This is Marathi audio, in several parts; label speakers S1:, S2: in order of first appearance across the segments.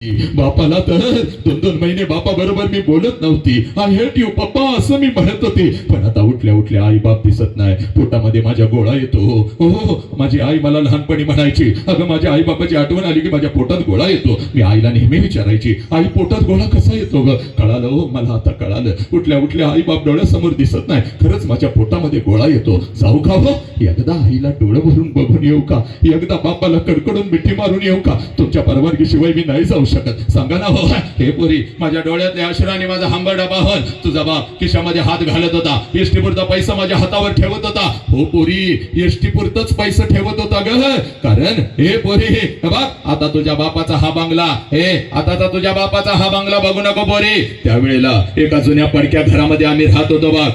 S1: बापाला तर 2-2 महिने बापा बरोबर मी बोलत नव्हती. आय हेट यू पप्पा असं मी म्हणत होते. पण आता उठल्या उठल्या आई बाप दिसत नाही. पोटामध्ये माझ्या गोळा येतो. हो, माझी आई मला लहानपणी म्हणायची, अगं माझ्या आई बापाची आठवण आली की माझ्या पोटात गोळा येतो. मी आईला नेहमी विचारायची, आई पोटात गोळा कसा येतो ग? कळालं हो, मला आता कळालं. उठल्या उठल्या आई बाप डोळ्यासमोर दिसत नाही. खरंच माझ्या पोटामध्ये गोळा येतो. जाऊ का हो? एकदा आईला डोळं भरून बघून येऊ का? एकदा बापाला कडकडून मिठी मारून येऊ का? तुमच्या परवानगीशिवाय मी नाही जाऊ शकत. सांगा ना हो. हे पोरी, माझ्या डोळ्यातल्या अश्राने माझा हंबरडा पाहून तुझा बाप खिशामध्ये हात घालत होता. एसटी पुरता पैसा माझ्या हातावर ठेवत होता. हो पोरी, एसटी पुरतच पैसा ठेवत होता ग. कारण हे पोरी बघ, आता तुझ्या बापाचा हा बंगला, आता तुझ्या बापाचा हा बंगला बघू नको पोरी. त्यावेळेला एका जुन्या पडक्या घरामध्ये आम्ही राहत होतो बघ.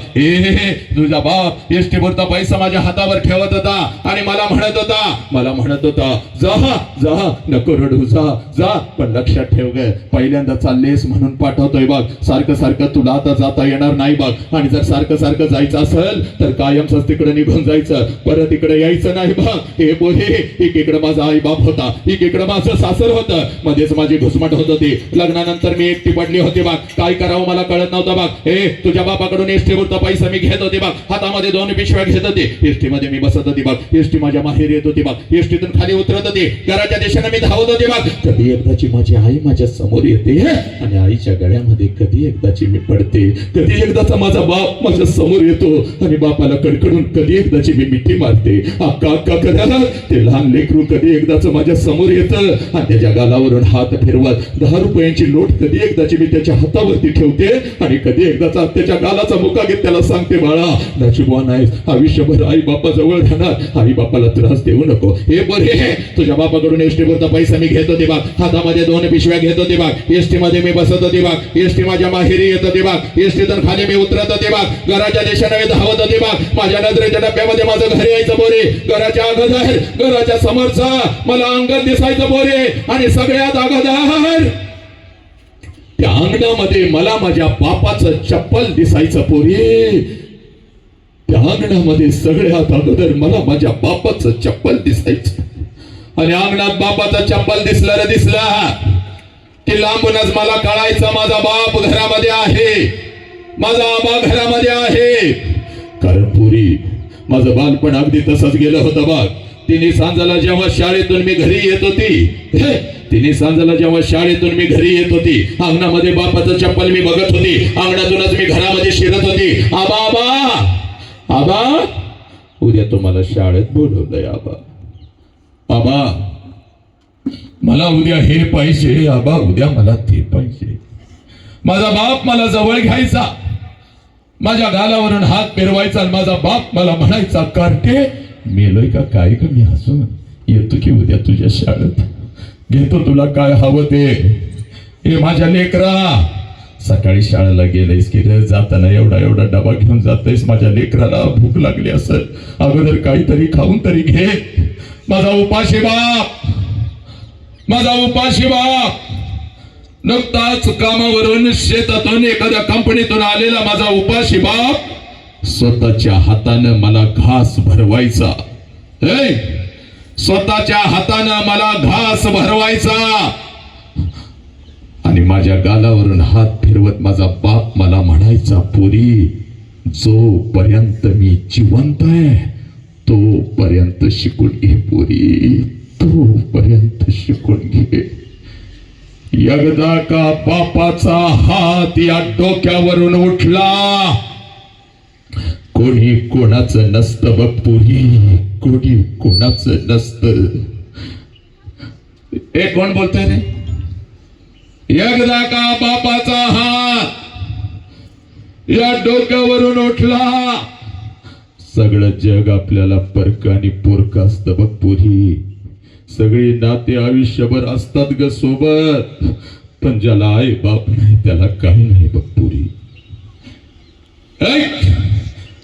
S1: तुझा बाप एसटी पुरता पैसा माझ्या हातावर ठेवत होता आणि मला म्हणत होता जा जा, नको रडू, जा. पण लक्षात ठेव ग, पहिल्यांदा चाललेस म्हणून पाठवतोय बघ. सारखं सारखं तुला आता जाता येणार नाही बघ. आणि जर सारखं सारखं जायचं असेल तर कायमच तिकडे निघून जायचं, परत इकडे यायचं नाही बघ. हे बोले, एकीकडे माझा आई बाप होता, एकीकडे माझं सासर होतं, मध्येच माझी घुसमट होत होती. लग्नानंतर मी एकटी पडली होती बघ. काय करावं मला कळत नव्हतं बघ. तुझ्या बापाकडून एसटी वरचा पैसा मी घेत होते बघ. हातामध्ये 2 पिशव्या घेत होते. एसटी मध्ये मी बसत होती बघ. एसटी माझ्या माहेर येत होती बघ. एसटीतून खाली उतरत होती. घराच्या दिशेने मी धावत होते बघ. कधी एकदाची माझी आई माझ्या समोर येते आणि आईच्या गळ्यामध्ये कधी एकदाची मी पडते. कधी एकदाचा माझा बाप माझ्या समोर येतो आणि बापाला कडकडून कधी एकदाची मी मिठी मारते. अक्का करायला ते लहान लेकरू कधी एकदाच माझ्या समोर येतं आणि त्याच्या गालावरून हात फिरवत 10 रुपयांची नोट कधी एकदाची मी त्याच्या हातावरती ठेवते आणि कधी एकदाचा त्याच्या गालाचा मुका घेत त्याला सांगते, बाळा नशिबवान आहेस, आयुष्यभर आई बापा जवळ राहणार, आई बापाला त्रास देऊ नको. हे बरे, तुझ्या बापाकडून एसटी वरचा पैसा मी घेत होते बघ. हातामध्ये 2 पिशव्या घेत होते बघ. एसटी मध्ये मी बसत होते बघ. एसटी माझ्या माहेरी येत होते बघ. एसटीतून खाली मी उतरत होते बघ. घराच्या दिशेने मी धावत होते बघ. माझ्या नजरेच्या डब्यामध्ये माझं घर यायचं बोरे. घराच्या अगोदर, घराच्या समोरचा मला अंगण दिसायचं बोरे. आणि सगळ्यात अगोदर त्या अंगणामध्ये मला माझ्या बापाचं चप्पल दिसायचं पोरे. त्या अंगणामध्ये सगळ्यात अगोदर मला माझ्या बापाचं चप्पल दिसायचं. आणि अंगणात बापाचा चप्पल दिसला की लांबूनच मला कळायचं माझा बाप घरामध्ये आहे, माझा आबा घरामध्ये आहे. कारण पुरी माझं बालपण अगदी तसंच गेलं होतं बघ. तिने सांजाला जेव्हा शाळेतून मी घरी येत होती, अंगणामध्ये बापाचं चप्पल मी बघत होती. अंगणातूनच मी घरामध्ये शिरत होती. आबा उद्या तुम्हाला शाळेत बोलवलंय. आबा मला उद्या हे पाहिजे, आबा उद्या मला ते पाहिजे. माझा बाप मला जवळ घ्यायचा, माझ्या गालावरून हात फिरवायचा. माझा बाप मला म्हणायचा, कार्टे मेलोय का काय ग? मी हसून येतो की उद्या तुझ्या शाळेत, घेतो तुला काय हवं ते. हे माझ्या लेकरा, सकाळी शाळेला गेलेस की रे, जाताना एवढा डबा घेऊन जातेस. माझ्या लेकराला भूक लागली असेल, अगोदर काहीतरी खाऊन तरी घे. माझा उपाशी बाप नुकताच कामावरून, शेतातून, एखाद्या कंपनीतून आलेला माझा उपाशी बाप स्वतःच्या हातानं मला घास भरवायचा. स्वतःच्या हातानं मला घास भरवायचा. आणि माझ्या गालावरून हात फिरवत माझा बाप मला म्हणायचा, पोरी जोपर्यंत मी जिवंत आहे तोपर्यंत शिकून घे पोरी, तोपर्यंत शिकून घे. एकदा का बापाचा हात या डोक्यावरून उठला, कोणी कोणाचं नसतं बघ पोरी, कोणी कोणाचं नसतं. हे कोण बोलतंय रे? एकदा का बापाचा हात या डोक्यावरून उठला, सगळं जग आपल्याला परक आणि पोरक असतं बघ पोरी. सगळी नाते आयुष्यभर असतात ग सोबत, पण ज्याला आई बाप नाही त्याला काही नाही बघ पोरी.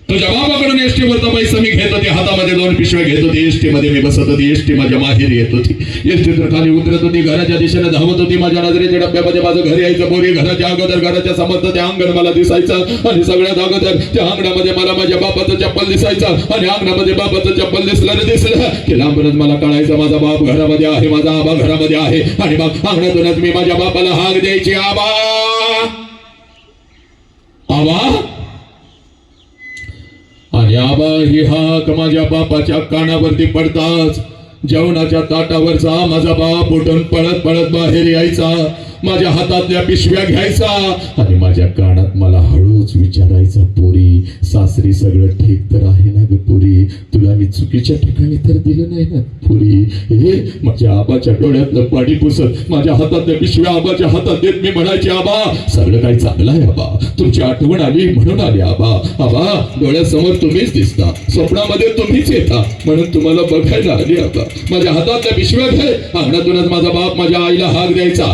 S1: तुझ्या बाबाकडून एसटी वरचा पैसा मी घेत होते, हातामध्ये 2 पिशव्या घेत होती, एसटी मध्ये मी बसत होती, एसटी माझ्या माहेरी येत होती, एसटी तर खाली उतरत होती, घराच्या दिशेने धावत होती, माझ्या नजरेच्या डब्यामध्ये माझं घर यायचं, बोरी घराच्या अगोदर घराच्या समोरचं ते अंगण मला दिसायचं आणि सगळ्यात अगोदर त्या अंगणामध्ये मला माझ्या बापाचं चप्पल दिसायचं आणि अंगणामध्ये बापाचं चप्पल दिसलं की लांबूनच मला कळायचं माझा बाप घरामध्ये आहे, माझा आबा घरामध्ये आहे आणि मग अंगणातूनच मी माझ्या बापाला हाक द्यायची, आबा आबा. आणि आबा ही हाक माझ्या बापाच्या कानावरती पडताच जेवणाच्या ताटावरचा माझा बाप उठून पळत पळत बाहेर यायचा, माझ्या हातातल्या पिशव्या घ्यायचा आणि माझ्या कानात मला हळूच विचारायचा, पोरी सासरी सगळं ठीक तर आहे ना ग पोरी, तुला मी चुकीच्या ठिकाणी तर दिलं नाही ना पोरी. हे माझ्या आबाच्या डोळ्यातलं पाणी पुसत माझ्या हातातल्या पिशव्या आबाच्या हातात देत मी म्हणायचे, आबा सगळं काही चांगलं आहे आबा, तुमची आठवण आली म्हणून आली आबा, आबा डोळ्यासमोर तुम्हीच दिसता, स्वप्नामध्ये तुम्हीच येता म्हणून तुम्हाला बघायला आली आबा. माझ्या हातातल्या पिशव्या घे. अंगणातूनच माझा बाप माझ्या आईला हाक द्यायचा.